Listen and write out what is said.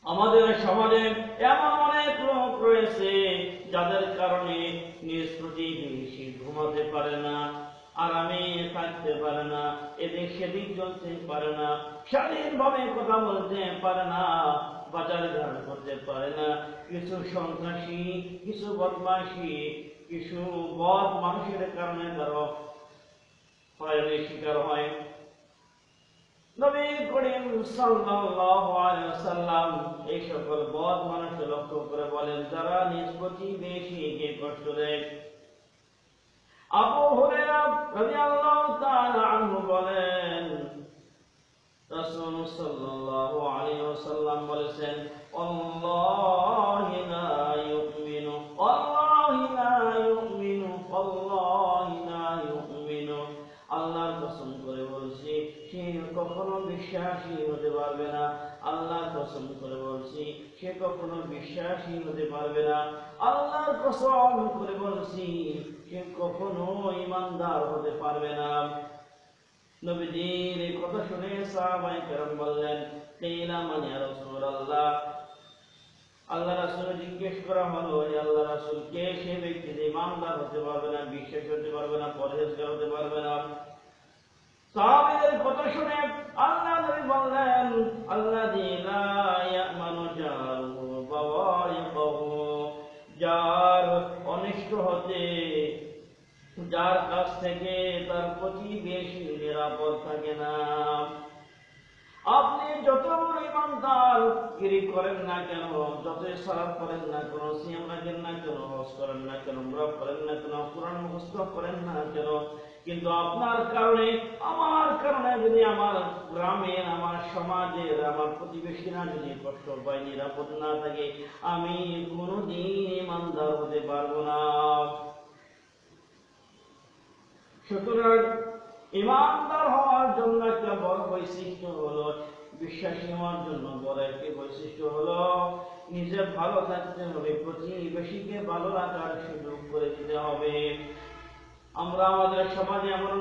আমাদের সমাজে এমন অনেক লোক রয়েছে যাদের কারণে নিজ প্রতিবেশী ঘুমাতে পারে না, আরামে থাকতে পারে না, এদিক সেদিক চলতে পারে না, স্বাধীনভাবে কথা বলতে পারে না, বাজার ঘাট করতে পারে না। কিছু সন্ত্রাসী, কিছু বদমাশি, কিছু বদ মানুষের কারণে তারা হয়রানির শিকার হয়। নবী করিম সাল্লাল্লাহু আলাইহি ওয়াসাল্লাম এই সকল বদ মানুষকে লক্ষ্য করে বলেন, যারা নিজ প্রতিবেশীকে কষ্ট দেয়। আবু হুরায়রা রাদিয়াল্লাহু তাআলা আনহু বলেন, রাসূল সাল্লাল্লাহু আলাইহি ওয়াসাল্লাম বলেছেন, আল্লাহি লা ইউমিনু, আল্লাহি লা ইউমিনু, আল্লাহি লা ইউমিনু। আল্লাহর কসম করে বলছি, সে কখনো বিশ্বাসী হতে পারবে না। আল্লাহর কসম করে বলছি, সে কখনো বিশ্বাসী হতে পারবে না। আল্লাহর কসম করে বলছি, সে কখনো ঈমানদার হতে পারবে না। নবীজির এই কথা শুনে সাহাবায়ে কেরাম বললেন, কিলা মান ইয়া রাসূলুল্লাহ, আল্লাহ রাসূল জিজ্ঞেস করা হলো, হে আল্লাহ রাসূল, কে সে ব্যক্তি যে ঈমানদার হতে পারবে না, বিশ্বাসী হতে পারবে না, পরহেজগার হতে পারবে না? সাহাবীদের কথা শুনে আল্লাহ নবী বললেন, আল্লাযী লা ইয়ামানু জারুহু বাওয়াইকাহু, যার অনিষ্ট হতে, যার কাছ থেকে তার প্রতিবেশী নিরাপদ থাকে না। আপনি যত বড় ঈমানদার গিরি করেন না কেন, যতই সালাত করেন না কেন, সিয়াম রাখেন না কেন, হজ করেন না কেন, উমরা করেন না কেন, কুরআন মুখস্থ করেন না কেন, কিন্তু আপনার কারণে, আমার কারণে যদি আমার গ্রামের, আমার সমাজের, আমার প্রতিবেশীরা যদি কষ্ট পায়, নিরাপদ না থাকে, আমি কোনোদিন ঈমানদার হতে পারবো না। সুতরাং ঈমানদার হওয়ার জন্য একটা বড় বৈশিষ্ট্য হলো, বিশ্বাসী হওয়ার জন্য বড় একটি বৈশিষ্ট্য হলো, নিজে ভালো থাকতে হবে, প্রতিবেশীকে ভালো রাখার সুযোগ করে দিতে হবে। আমরা আমাদের সমাজে এমন